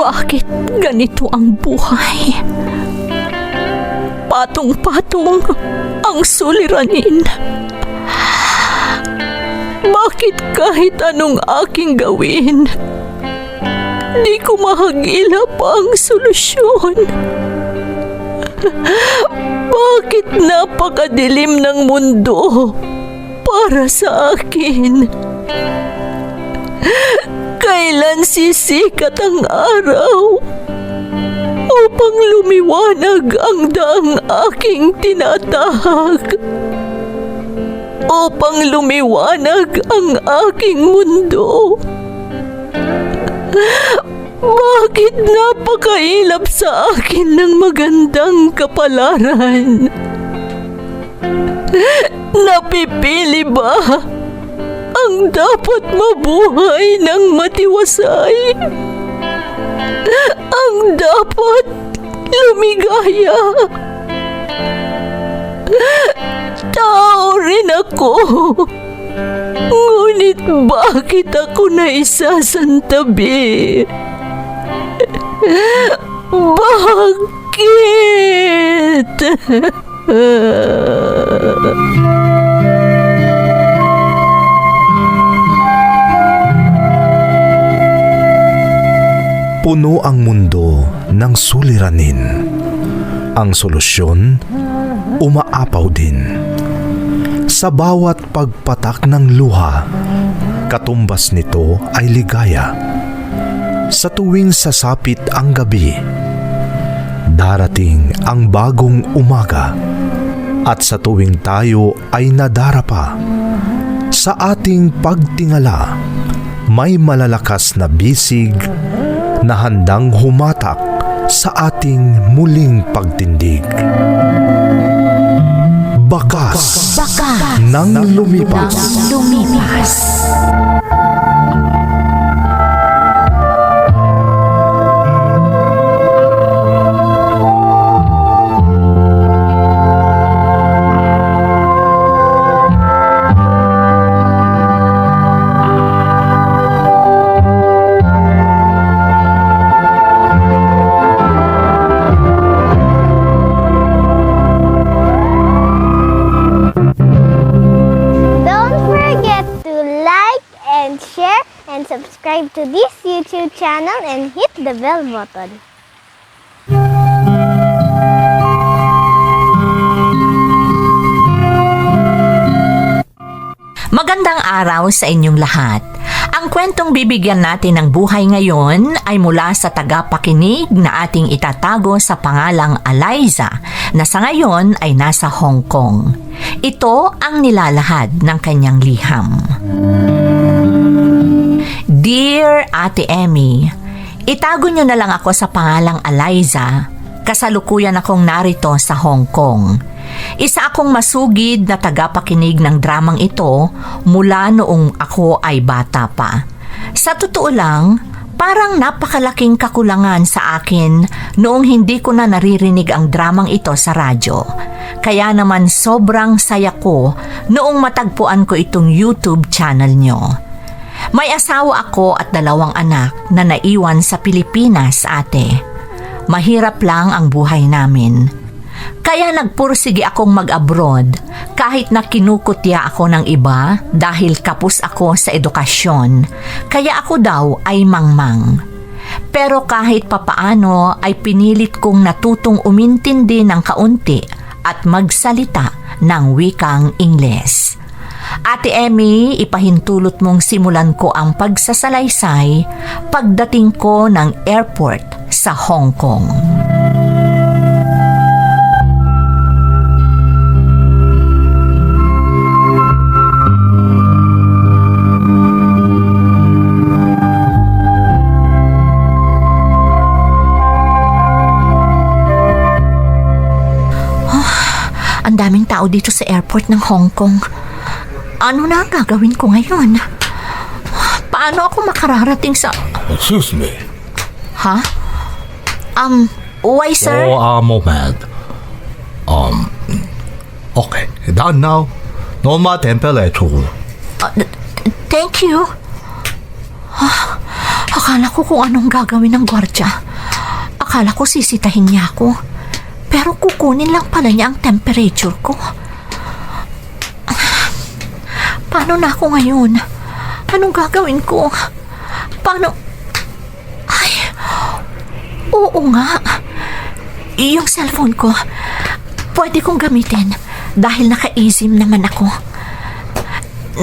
Bakit ganito ang buhay? Patong-patong ang suliranin. Bakit kahit anong aking gawin, di ko mahagilap ang solusyon? Bakit napakadilim ng mundo para sa akin? Kailan sisikat ang araw upang lumiwanag ang daang aking tinatahak? Upang lumiwanag ang aking mundo? Bakit napakailap sa akin ng magandang kapalaran? Napipili ba ang dapat mabuhay ng matiwasay? Ang dapat lumigaya? Tao rin ako. Ngunit bakit ako naisasantabi? Bakit? Puno ang mundo ng suliranin. Ang solusyon, umaapaw din. Sa bawat pagpatak ng luha, katumbas nito ay ligaya. Sa tuwing sasapit ang gabi, darating ang bagong umaga. At sa tuwing tayo ay nadarapa, sa ating pagtingala, may malalakas na bisig na handang humatak sa ating muling pagtindig. Bakas ng lumipas. Subscribe to this YouTube channel and hit the bell button. Magandang araw sa inyong lahat. Ang kwentong bibigyan natin ng buhay ngayon ay mula sa tagapakinig na ating itatago sa pangalang Eliza na sa ngayon ay nasa Hong Kong. Ito ang nilalahad ng kanyang liham. Dear Ate Emmy, itago niyo na lang ako sa pangalang Eliza. Kasalukuyan akong narito sa Hong Kong. Isa akong masugid na tagapakinig ng dramang ito mula noong ako ay bata pa. Sa totoo lang, parang napakalaking kakulangan sa akin noong hindi ko na naririnig ang dramang ito sa radyo. Kaya naman sobrang saya ko noong matagpuan ko itong YouTube channel nyo. May asawa ako at 2 anak na naiwan sa Pilipinas, ate. Mahirap lang ang buhay namin. Kaya nagpursige akong mag-abroad kahit na kinukutya ako ng iba dahil kapos ako sa edukasyon. Kaya ako daw ay mangmang. Pero kahit papaano ay pinilit kong natutong umintindi ng kaunti at magsalita ng wikang Ingles. Ate Emmy, ipahintulot mong simulan ko ang pagsasalaysay pagdating ko ng airport sa Hong Kong. Ang daming tao dito sa airport ng Hong Kong. Ano na gagawin ko ngayon? Paano ako makararating sa... Excuse me. Ha? Why, sir? For a moment. Okay. Done now. Normal temperature. Thank you. Akala ko kung anong gagawin ng gwardya. Akala ko sisitahin niya ako. Pero kukunin lang pala niya ang temperature ko. Paano na ako ngayon? Anong gagawin ko? Paano? Ay, oo nga. Yung cellphone ko, pwede kong gamitin dahil naka-eSIM naman ako.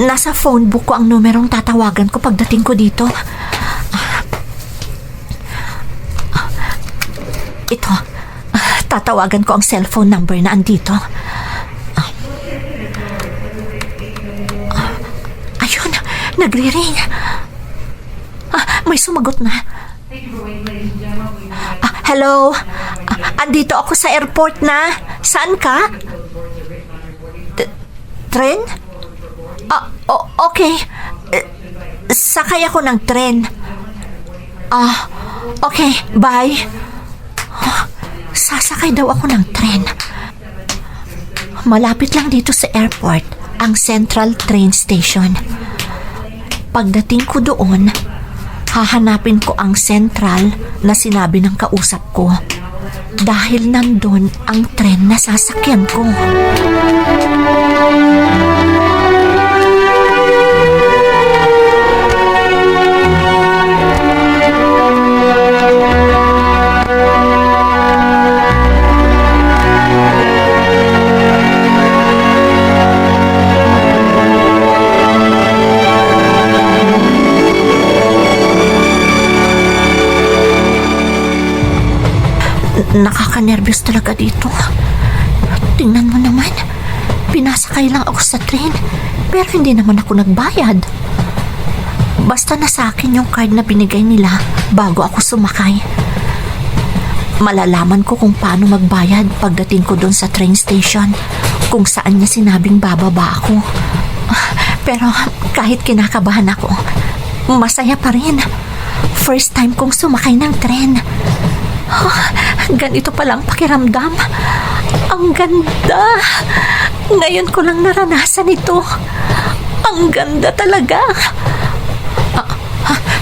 Nasa phone book ko ang numerong tatawagan ko pagdating ko dito. Ito, tatawagan ko ang cellphone number na andito. Ayun, nagre-ring. May sumagot na. Hello? Andito ako sa airport na. Saan ka? Tren? Okay. Sakay ako ng tren. Okay, bye. Sasakay daw ako ng tren. Malapit lang dito sa airport ang Central Train Station. Pagdating ko doon, hahanapin ko ang Central na sinabi ng kausap ko dahil nandun ang tren na sasakyan ko. Nakakanervyos talaga dito. Tingnan mo naman, pinasakay lang ako sa train pero hindi naman ako nagbayad. Basta na sa akin yung card na binigay nila bago ako sumakay. Malalaman ko kung paano magbayad pagdating ko doon sa train station, kung saan niya sinabing bababa ako. Pero kahit kinakabahan ako, masaya pa rin. First time kong sumakay ng tren. Ganito palang pakiramdam. Ang ganda. Ngayon ko lang naranasan ito. Ang ganda talaga.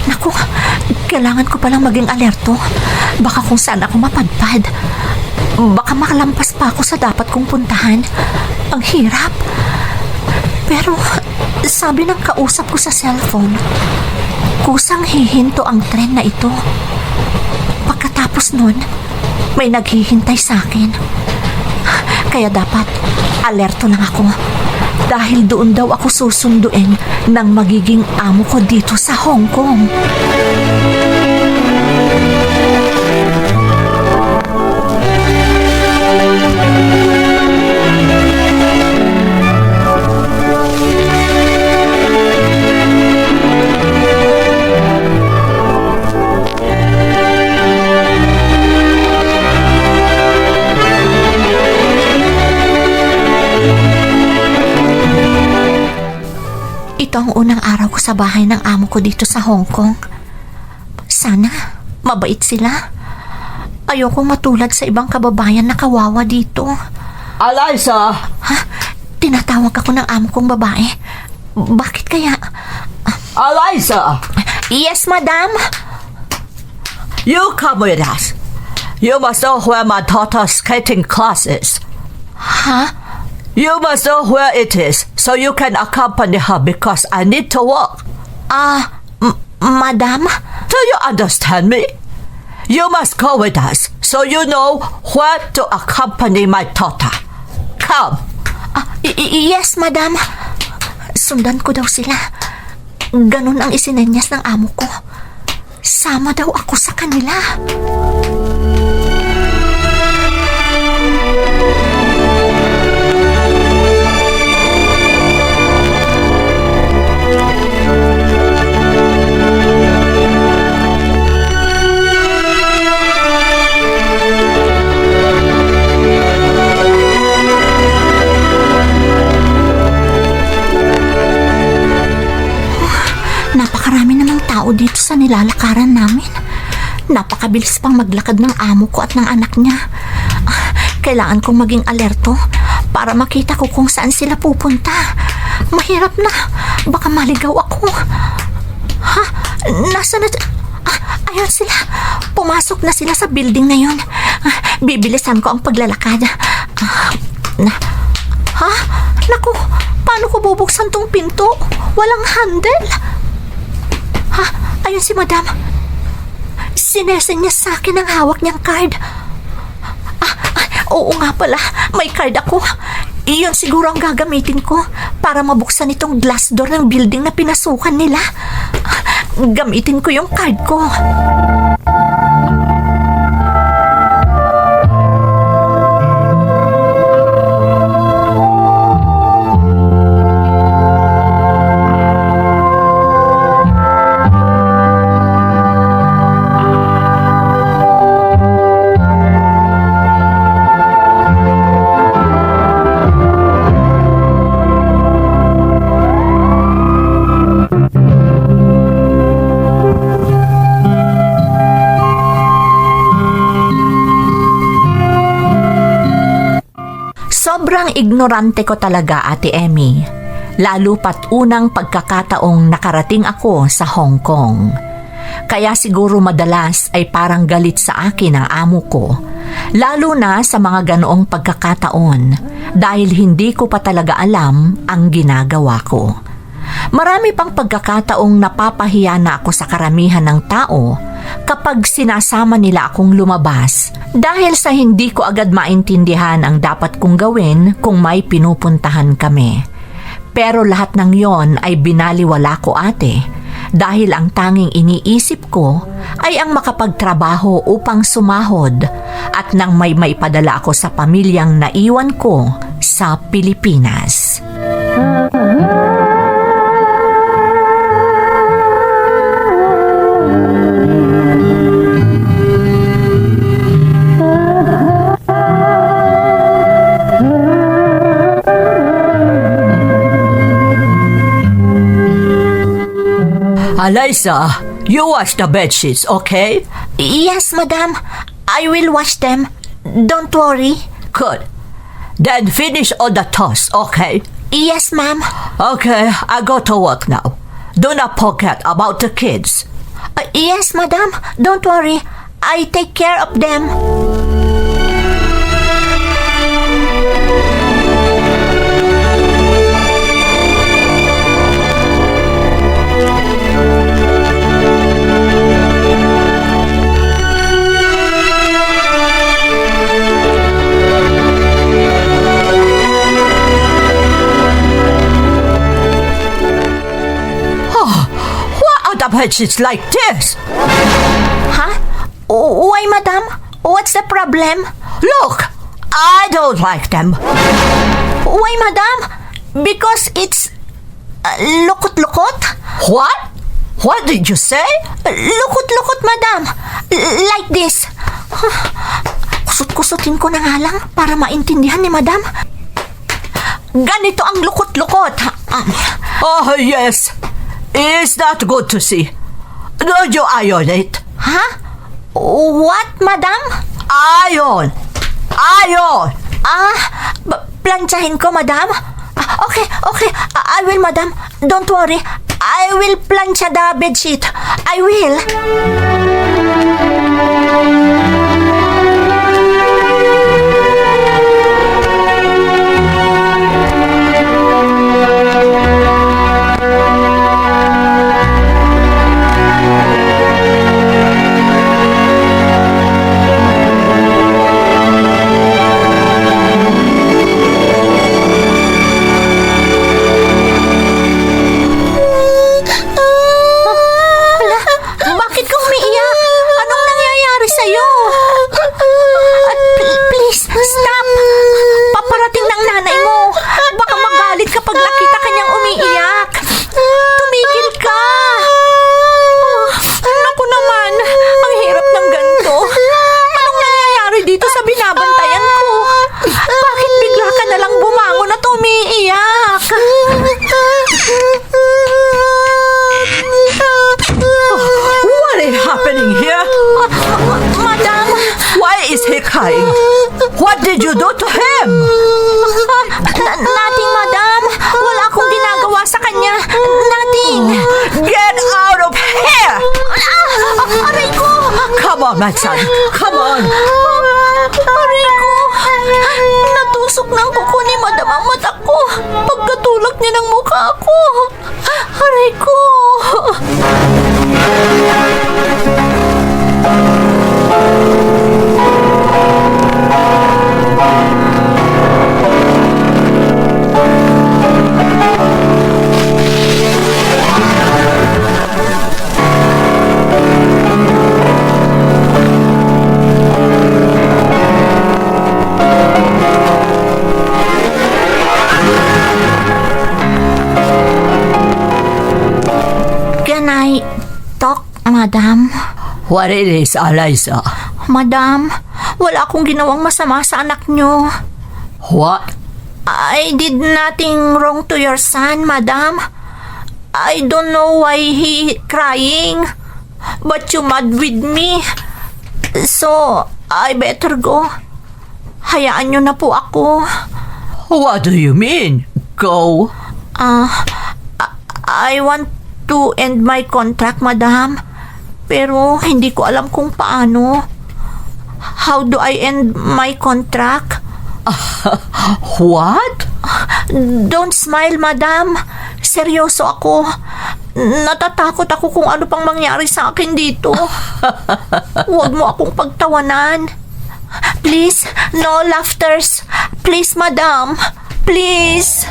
Naku, kailangan ko palang maging alerto. Baka kung saan ako mapadpad. Baka makalampas pa ako sa dapat kong puntahan. Ang hirap. Pero sabi ng kausap ko sa cellphone, kusang hihinto ang tren na ito. Pagkatapos nun, may naghihintay sa akin. Kaya dapat alerto lang ako. Dahil doon daw ako susunduin ng magiging amo ko dito sa Hong Kong. Ito ang unang araw ko sa bahay ng amo ko dito sa Hong Kong. Sana mabait sila. Ayokong matulad sa ibang kababayan na kawawa dito. Eliza! Tinatawag ako ng amo kong babae. Bakit kaya? Eliza! Yes, madam? You come with us. You must know where my daughter's skating class is. Ha? You must know where it is so you can accompany her because I need to work. Madam? Do you understand me? You must go with us so you know where to accompany my daughter. Come. Yes, madam. Sundan ko daw sila. Ganun ang isinenyas ng amo ko. Sama daw ako sa kanila. Napakarami namang tao dito sa nilalakaran namin. Napakabilis pang maglakad ng amo ko at ng anak niya. Kailangan kong maging alerto para makita ko kung saan sila pupunta. Mahirap na. Baka maligaw ako. Nasaan na... Ayun sila. Pumasok na sila sa building na yun. Bibilisan ko ang paglalakad. Ha? Naku, paano ko bubuksan tong pinto? Walang handle. Ha? Ayun si Madam. Sineseng niya sa akin ang hawak niyang card. Oo nga pala, may card ako. Iyon siguro ang gagamitin ko para mabuksan itong glass door ng building na pinasukan nila. Gamitin ko yung card ko. Sobrang ignorante ko talaga, Ate Emmy. Lalo pat unang pagkakataong nakarating ako sa Hong Kong. Kaya siguro madalas ay parang galit sa akin ang amo ko. Lalo na sa mga ganoong pagkakataon dahil hindi ko pa talaga alam ang ginagawa ko. Marami pang pagkakataong napapahiya na ako sa karamihan ng tao kapag sinasama nila akong lumabas dahil sa hindi ko agad maintindihan ang dapat kong gawin kung may pinupuntahan kami. Pero lahat ng yon ay binaliwala ko, ate, dahil ang tanging iniisip ko ay ang makapagtrabaho upang sumahod at nang may maipadala ako sa pamilyang naiwan ko sa Pilipinas. Eliza, you wash the bedsheets, okay? Yes, Madam. I will wash them. Don't worry. Good. Then finish all the toast, okay? Yes, ma'am. Okay, I go to work now. Do not forget about the kids. Yes, Madam. Don't worry. I take care of them. The bedsheets like this. Huh? Why, Madam? What's the problem? Look, I don't like them. Why, Madam? Because it's lukot-lukot? What? What did you say? Lukot-lukot, Madam. Like this. Kusot-kusutin ko na nga lang para maintindihan ni Madam. Ganito ang lukot-lukot. Oh, yes. It's not good to see. Don't you iron it? Huh? What, Madam? Iron! Plantsahin ko, Madam? Okay. I will, Madam. Don't worry. I will plancha the bedsheet. I will. Stop! Paparating ng nanay mo. Baka magalit kapag nakita kanyang umiiyak. Tumigil ka! Naku naman, ang hirap ng ganito. Anong nangyayari dito sa binabantayan ko? Bakit bigla ka nalang bumangon at umiiyak? What is happening here? Madam! Why is he crying? What did you do to him? Nothing, Madam. Wala akong ginagawa sa kanya. Nothing. Get out of here! Aray ko! Come on, my son. Come on. Aray ko! Natusok ng kuko ni Madam ang mata ko. Pagkatulak niya ng mukha ko. Aray ko! Can I talk, Madam? What it is, Eliza? Madam, wala akong ginawang masama sa anak niyo. What? I did nothing wrong to your son, Madam. I don't know why he crying, but you mad with me. So, I better go. Hayaan niyo na po ako. What do you mean? Go? I want to end my contract, Madam. Pero hindi ko alam kung paano. How do I end my contract? What? Don't smile, Madam. Seryoso ako. Natatakot ako kung ano pang mangyari sa akin dito. Huwag mo akong pagtawanan. Please, no laughters. Please, Madam. Please.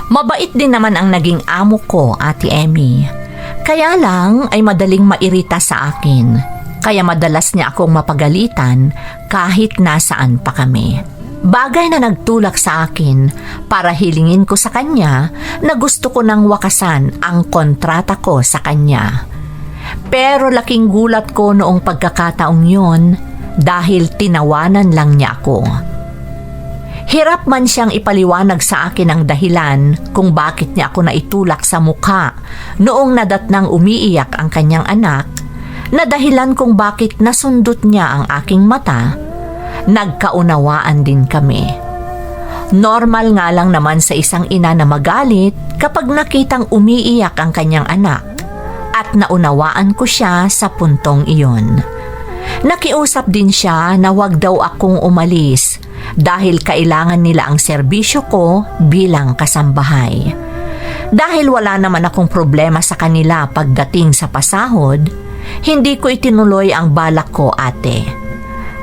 Mabait din naman ang naging amo ko, Ate Emmy. Kaya lang ay madaling mairita sa akin. Kaya madalas niya akong mapagalitan kahit nasaan pa kami. Bagay na nagtulak sa akin para hilingin ko sa kanya na gusto ko nang wakasan ang kontrata ko sa kanya. Pero laking gulat ko noong pagkakataong yon dahil tinawanan lang niya ako. Hirap man siyang ipaliwanag sa akin ang dahilan kung bakit niya ako naitulak sa mukha noong nadatnang umiiyak ang kanyang anak, na dahilan kung bakit nasundot niya ang aking mata. Nagkaunawaan din kami. Normal nga lang naman sa isang ina na magalit kapag nakitang umiiyak ang kanyang anak, at naunawaan ko siya sa puntong iyon. Nakiusap din siya na wag daw akong umalis dahil kailangan nila ang serbisyo ko bilang kasambahay. Dahil wala naman akong problema sa kanila pagdating sa pasahod, hindi ko itinuloy ang balak ko, ate.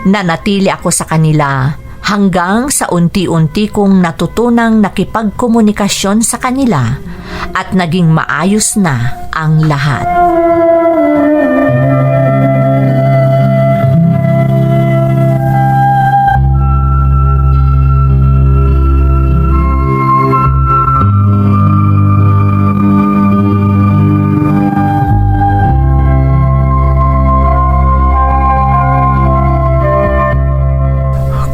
Nanatili ako sa kanila hanggang sa unti-unti kong natutunang nakipagkomunikasyon sa kanila at naging maayos na ang lahat.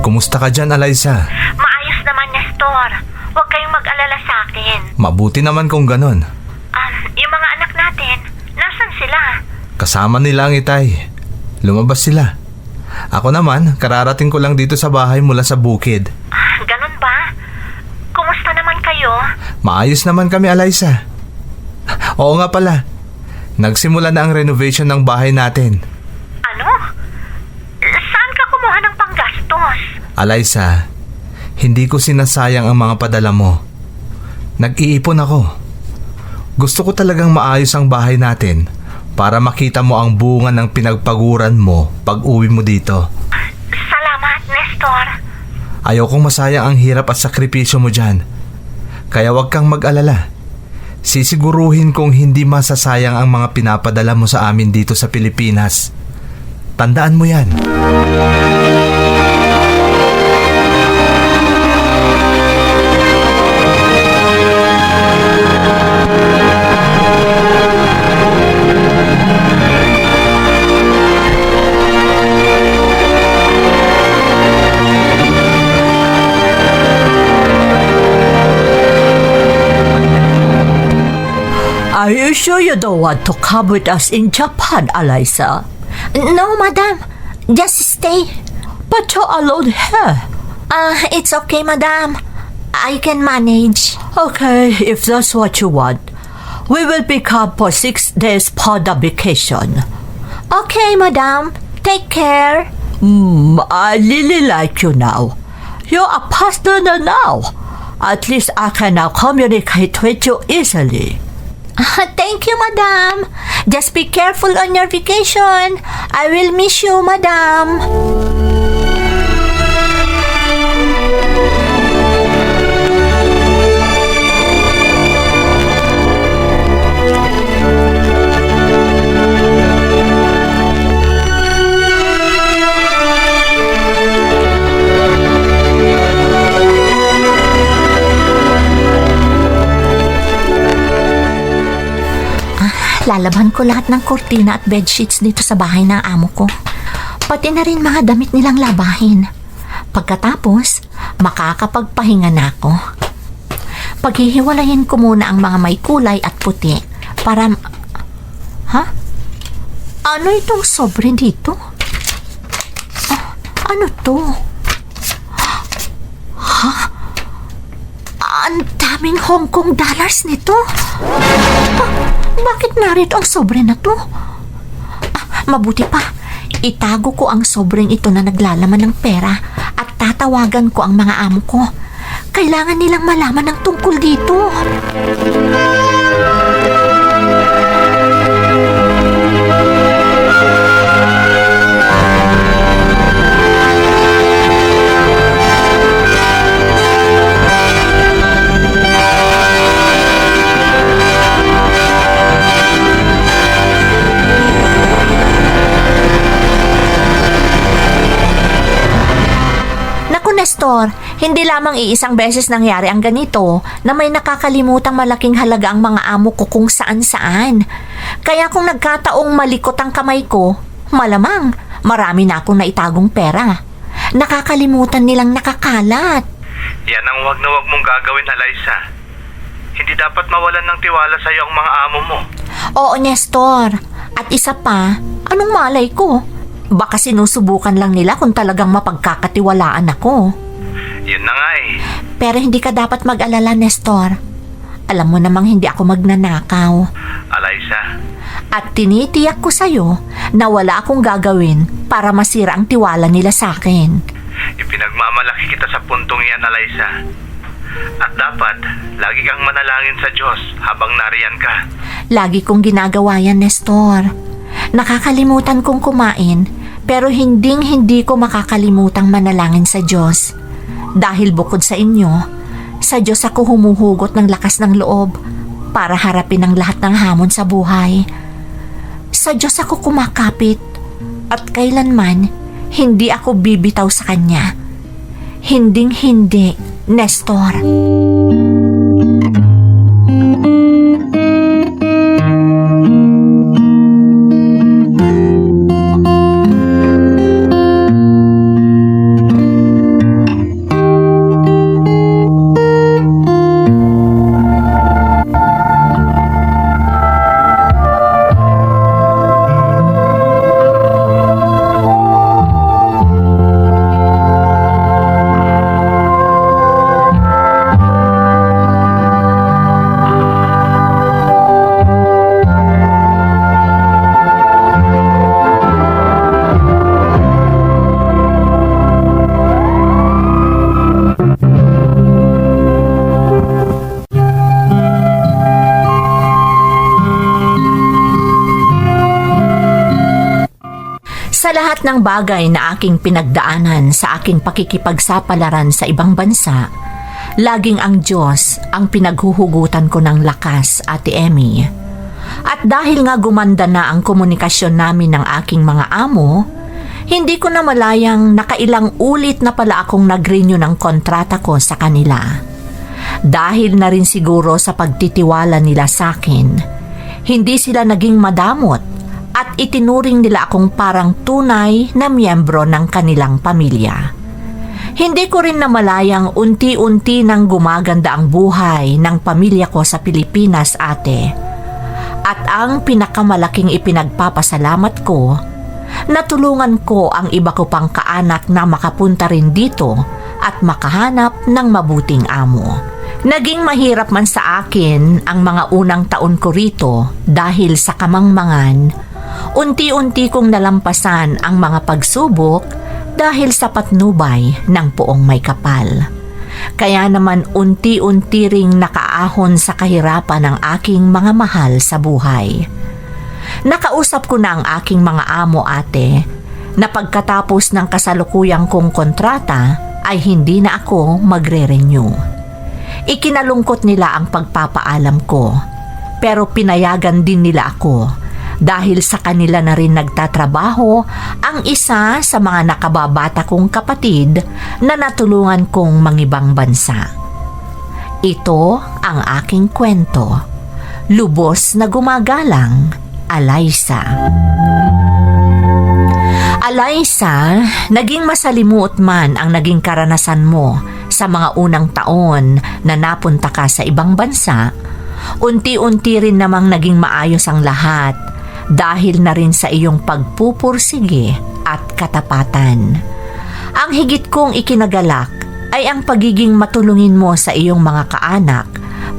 Kumusta ka dyan, Eliza? Maayos naman, Nestor. Huwag kayong mag-alala sa akin. Mabuti naman kung ganon. Yung mga anak natin, nasan sila? Kasama nila ang itay. Lumabas sila. Ako naman, kararating ko lang dito sa bahay mula sa bukid. Ganun ba? Kumusta naman kayo? Maayos naman kami, Eliza. Oo nga pala. Nagsimula na ang renovation ng bahay natin. Ano? Saan ka kumuha ng panggastos? Eliza, hindi ko sinasayang ang mga padala mo. Nag-iipon ako. Gusto ko talagang maayos ang bahay natin para makita mo ang bunga ng pinagpaguran mo pag uwi mo dito. Salamat, Nestor. Ayokong masayang ang hirap at sakripisyo mo dyan. Kaya wag kang mag-alala. Sisiguruhin kong hindi masasayang ang mga pinapadala mo sa amin dito sa Pilipinas. Tandaan mo yan. Are you sure you don't want to come with us in Japan, Eliza? No, madam. Just stay. But you're alone here. It's okay, madam. I can manage. Okay, if that's what you want, we will be come for 6 days for the vacation. Okay, madam. Take care. I really like you now. You're a partner now. At least I can now communicate with you easily. Thank you, madam. Just be careful on your vacation. I will miss you, madam. Lalaban ko lahat ng kurtina at bedsheets dito sa bahay ng amo ko. Pati na rin mga damit nilang labahin. Pagkatapos, makakapagpahinga na ako. Paghihiwalayin ko muna ang mga may kulay at puti para... Ha? Ano itong sobre dito? Ano to? Ha? Ang daming Hong Kong dollars nito. Bakit narito ang sobre na to? Mabuti pa, itago ko ang sobreng ito na naglalaman ng pera at tatawagan ko ang mga amo ko. Kailangan nilang malaman ng tungkol dito. Nestor, hindi lamang iisang beses nangyari ang ganito na may nakakalimutang malaking halaga ang mga amo ko kung saan-saan. Kaya kung nagkataong malikot ang kamay ko, malamang marami na akong naitagong pera. Nakakalimutan nilang nakakalat. Yan ang wag na wag mong gagawin, Eliza. Hindi dapat mawalan ng tiwala sa iyo ang mga amo mo. Oo, Nestor. At isa pa, anong malay ko? Baka sinusubukan lang nila kung talagang mapagkakatiwalaan ako. Yun na nga eh. Pero hindi ka dapat mag-alala, Nestor. Alam mo namang hindi ako magnanakaw. Eliza. At tinitiyak ko sa'yo na wala akong gagawin para masira ang tiwala nila sa akin. Ipinagmamalaki kita sa puntong yan, Eliza. At dapat, lagi kang manalangin sa Diyos habang nariyan ka. Lagi kong ginagawa yan, Nestor. Nakakalimutan kong kumain, pero hindi ko makakalimutang manalangin sa Diyos. Dahil bukod sa inyo, sa Diyos ako humuhugot ng lakas ng loob para harapin ang lahat ng hamon sa buhay. Sa Diyos ako kumakapit at kailanman hindi ako bibitaw sa Kanya. Hinding-hindi, Nestor. Sa lahat ng bagay na aking pinagdaanan sa aking pakikipagsapalaran sa ibang bansa, laging ang Diyos ang pinaghuhugutan ko ng lakas, Ate Emmy. At dahil nga gumanda na ang komunikasyon namin ng aking mga amo, hindi ko na malayang nakailang ulit na pala akong nag-renew ng kontrata ko sa kanila. Dahil na rin siguro sa pagtitiwala nila sa akin, hindi sila naging madamot at itinuring nila akong parang tunay na miyembro ng kanilang pamilya. Hindi ko rin namalayang unti-unti nang gumaganda ang buhay ng pamilya ko sa Pilipinas, ate. At ang pinakamalaking ipinagpapasalamat ko, natulungan ko ang iba ko pang kaanak na makapunta rin dito at makahanap ng mabuting amo. Naging mahirap man sa akin ang mga unang taon ko rito dahil sa kamangmangan, unti-unti kong nalampasan ang mga pagsubok dahil sa patnubay ng Puong May Kapal. Kaya naman unti-unti ring nakaahon sa kahirapan ng aking mga mahal sa buhay. Nakausap ko na ang aking mga amo, ate, na pagkatapos ng kasalukuyang kong kontrata ay hindi na ako magre-renew. Ikinalungkot nila ang pagpapaalam ko, pero pinayagan din nila ako dahil sa kanila na rin nagtatrabaho ang isa sa mga nakababata kong kapatid na natulungan kong mangibang bansa. Ito ang aking kwento. Lubos na gumagalang, Alaysa. Alaysa, naging masalimuot man ang naging karanasan mo sa mga unang taon na napunta ka sa ibang bansa, unti-unti rin namang naging maayos ang lahat dahil na rin sa iyong pagpupursige at katapatan. Ang higit kong ikinagalak ay ang pagiging matulungin mo sa iyong mga kaanak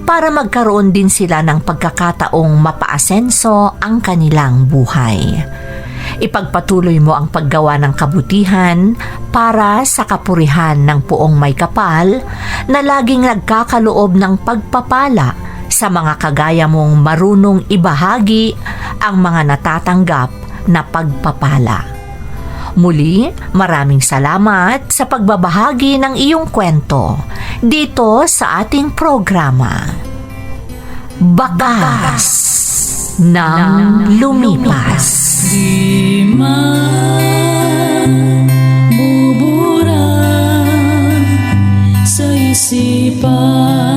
para magkaroon din sila ng pagkakataong mapaasenso ang kanilang buhay. Ipagpatuloy mo ang paggawa ng kabutihan para sa kapurihan ng Puong May Kapal na laging nagkakaloob ng pagpapala sa mga kagaya mong marunong ibahagi ang mga natatanggap na pagpapala. Muli, maraming salamat sa pagbabahagi ng iyong kwento dito sa ating programa. Bakas ng Lumipas. Di man bubura sa isipan